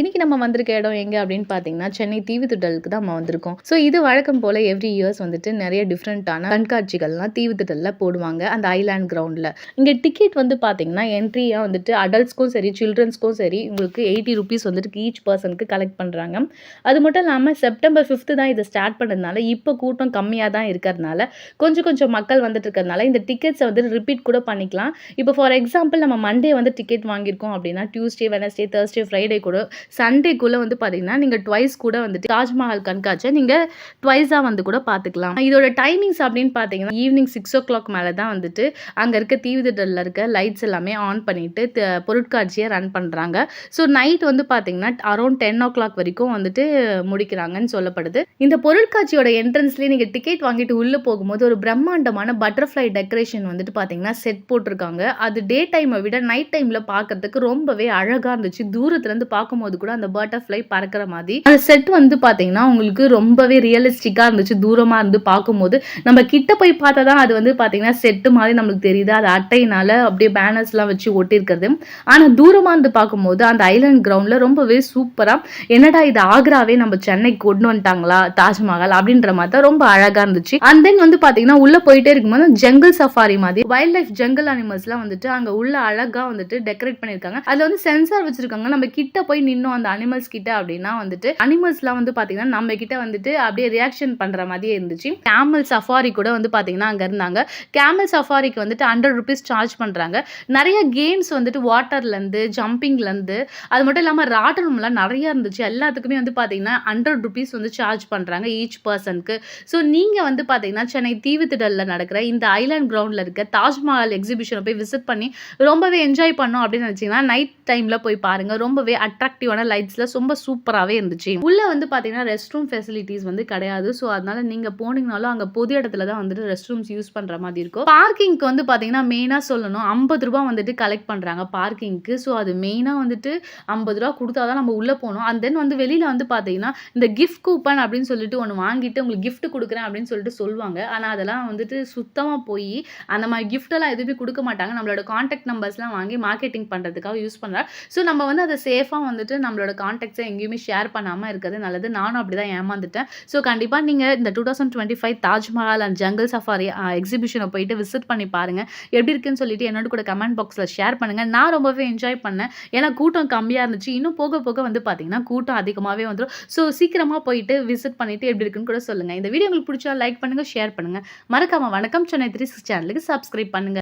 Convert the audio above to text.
இன்னைக்கு நம்ம வந்திருக்க இடம் எங்க அப்படின்னு பார்த்தீங்கன்னா, சென்னை தீவுத்திடலுக்கு தான் நம்ம வந்திருக்கோம். ஸோ இது வழக்கம் போல எவ்ரி இயர்ஸ் வந்துட்டு நெறைய டிஃப்ரெண்ட்டான கண்காட்சிகள்லாம் தீவுத்திடல்ல போடுவாங்க. அந்த ஐலேண்ட் கிரவுண்ட்ல. இங்க டிக்கெட் வந்து பார்த்தீங்கன்னா, என்ட்ரியா வந்துட்டு அடல்ட்ஸ்க்கும் சரி, சில்ட்ரன்ஸ்க்கும் சரி உங்களுக்கு ₹80 வந்துட்டு ஈச் பெர்சனுக்கு கலெக்ட் பண்றாங்க. அது மட்டும் இல்லாம செப்டம்பர் 5 தான் இத ஸ்டார்ட் பண்ணதுனால, இப்ப கூட்டம் கம்மியா தான் இருக்கறதுனால, கொஞ்சம் கொஞ்சம் மக்கள் வந்துட்டு இருக்கறதுனால, இந்த டிக்கெட்ஸ வந்து ரிப்பீட் கூட பண்ணிக்கலாம். இப்போ ஃபார் எக்ஸாம்பிள் நம்ம மண்டே வந்து டிக்கெட் வாங்கியிருக்கோம் அப்படின்னா, டியூஸ்டே, வெட்னஸ்டே, தர்ஸ்டே, ஃப்ரைடே கூட சண்டேக்குள்ள வந்து பார்த்தீங்கன்னா, நீங்க ட்வைஸ் கூட வந்துட்டு தாஜ்மஹால் கண்காட்சிய நீங்க ட்வைஸா வந்து கூட பார்த்துக்கலாம். இதோட டைமிங்ஸ் அப்படின்னு பார்த்தீங்கன்னா, ஈவினிங் 6:00 மேல தான் வந்துட்டு அங்க இருக்க தீவுத்திடல்ல இருக்க லைட்ஸ் எல்லாமே ஆன் பண்ணிட்டு பொருட்காட்சிய ரன் பண்றாங்க. ஸோ நைட் வந்து பார்த்தீங்கன்னா, அரவுண்ட் 10:00 வரைக்கும் வந்துட்டு முடிக்கிறாங்கன்னு சொல்லப்படுது. இந்த பொருட்காட்சியோட என்ட்ரன்ஸ்லயே நீங்க டிக்கெட் வாங்கிட்டு உள்ள போகும்போது ஒரு பிரம்மாண்டமான பட்டர்ஃப்ளை டெக்கரேஷன் வந்துட்டு பார்த்தீங்கன்னா, செட் போட்டிருக்காங்க. அது டே டைம விட நைட் டைம்ல பார்க்கறதுக்கு ரொம்பவே அழகா இருந்துச்சு. தூரத்துல இருந்து பார்க்கும்போது கூட அந்த பட்டர்ஃப்ளை பறக்கிற மாதிரி அந்த செட் வந்து பாத்தீங்கன்னா உங்களுக்கு ரொம்பவே ரியலிஸ்டிக்கா இருந்துச்சு. தூரமா இருந்து பார்க்கும்போது நம்ம கிட்ட போய் பார்த்தா தான் அது வந்து பாத்தீங்கன்னா செட் மாதிரி நமக்கு தெரியுது. அது அட்டைனால அப்படியே பேனர்ஸ்லாம் வச்சு ஒட்டியிருக்கிறது. ஆனா தூரமா இருந்து பார்க்கும்போது அந்த ஐலேண்ட் கிரவுண்ட்ல ரொம்பவே சூப்பரா என்னடா இது ஆக்ராவே நம்ம சென்னைக்கு கொண்டு வந்துட்டாங்களா தாஜ்மஹால் அப்படின்ற மாதிரி தான் ரொம்ப அழகா இருந்துச்சு. அண்ட் தென் வந்து பாத்தீங்கன்னா உள்ள போயிட்டே இருக்கும்போது ஜங்கல் சஃபாரி மாதிரி வைல்ட் லைஃப் ஜங்கல் அனிமல்ஸ்லாம் வந்துட்டு அங்க உள்ள அழகா வந்துட்டு டெக்கரேட் பண்ணிருக்காங்க. அதுல வந்து சென்சார் வச்சிருக்காங்க. நம்ம கிட்ட போய் நின்னோம் அந்த அனிமல்ஸ் கிட்ட அப்படின்னா வந்துட்டு அனிமல்ஸ்லாம் வந்து பாத்தீங்கன்னா நம்ம கிட்ட வந்துட்டு அப்படியே ரியாக்ஷன் பண்ற மாதிரியே இருந்துச்சு. கேமல் சஃபாரி கூட வந்து பாத்தீங்கன்னா அங்க இருந்தாங்க. கேமல் சஃபாரிக்கு வந்துட்டு ₹100 சார்ஜ் பண்றாங்க. நிறைய கேம்ஸ் வந்துட்டு வாட்டர்ல இருந்து ஜம்பிங்ல இருந்து அது மட்டும் இல்லாம ராட்டனம்லாம் நிறைய இருந்துச்சு. எல்லாத்துக்குமே வந்து பாத்தீங்கன்னா ₹100 வந்து சார்ஜ் பண்றாங்க ஈச் பர்சனுக்கு. ஸோ நீங்க வந்து பாத்தீங்கன்னா சென்னை தீவுத்திடல்ல நடக்கிற இந்த ஐலேண்ட் கிரவுண்ட்ல இருக்க தாஜ்மஹால் எக்ஸிபிஷனை போய் விசிட் பண்ணி ரொம்பவே என்ஜாய் பண்ணோம் அப்படின்னு நினைச்சீங்கன்னா நைட் டைம்ல போய் பாருங்க. ரொம்பவே அட்ராக்டிவான லைட்ஸ்ல ரொம்ப சூப்பராகவே இருந்துச்சு. உள்ள வந்து பார்த்தீங்கன்னா ரெஸ்ட் ரூம் ஃபெசிலிட்டிஸ் வந்து கிடையாது. ஸோ அதனால நீங்க போனீங்கனாலும் அங்கே பொது இடத்துல தான் வந்துட்டு ரெஸ்ட் ரூம்ஸ் யூஸ் பண்ற மாதிரி இருக்கும். பார்க்கிங்க்கு வந்து பார்த்தீங்கன்னா மெயினாக சொல்லணும் ₹50 வந்துட்டு கலெக்ட் பண்றாங்க பார்க்கிங்க்கு. ஸோ அது மெயினாக வந்துட்டு ₹50 கொடுத்தா தான் நம்ம உள்ள போகணும். அண்ட் தென் வந்து வெளியில வந்து பார்த்தீங்கன்னா இந்த கிஃப்ட் கூப்பன் அப்படின்னு சொல்லிட்டு ஒன்று வாங்கிட்டு உங்களுக்கு கிஃப்ட் கொடுக்குறேன் அப்படின்னு சொல்லிட்டு சொல்லுவாங்க. ஆனால் அதெல்லாம் வந்துட்டு சுத்தமாக போய் அந்த மாதிரி கிஃப்ட் எல்லாம் எதுவுமே கொடுக்க மாட்டாங்க. நம்மளோட கான்டாக்ட் நம்பர்ஸ்லாம் வாங்கி மார்க்கெட்டிங் பண்றதுக்காக யூஸ் பண்றாங்க. ஸோ நம்ம வந்து அதை சேஃபா வந்துட்டு நம்மளோட கான்டாக்ட்ஸை எங்கேயுமே ஷேர் பண்ணாமல் இருக்கிறது நல்லது. நானும் அப்படி தான் ஏமாந்துட்டேன். ஸோ கண்டிப்பாக நீங்கள் இந்த 2025 தாஜ்மஹால் அண்ட் ஜங்கல் சஃபாரி எக்ஸிபிஷனை போயிட்டு விசிட் பண்ணி பாருங்க. எப்படி இருக்குன்னு சொல்லிட்டு என்னோட கூட கமெண்ட் பாக்ஸில் ஷேர் பண்ணுங்க. நான் ரொம்பவே என்ஜாய் பண்ணேன். ஏன்னா கூட்டம் கம்மியாக இருந்துச்சு. இன்னும் போக போக வந்து பார்த்தீங்கன்னா கூட்டம் அதிகமாகவே வந்துடும். ஸோ சீக்கிரமாக போயிட்டு விசிட் பண்ணிட்டு எப்படி இருக்குன்னு கூட சொல்லுங்க. இந்த வீடியோ உங்களுக்கு பிடிச்சா லைக் பண்ணுங்க, ஷேர் பண்ணுங்க. மறக்காம வணக்கம் சென்னை 36 சேனலுக்கு சப்ஸ்கிரைப் பண்ணுங்க.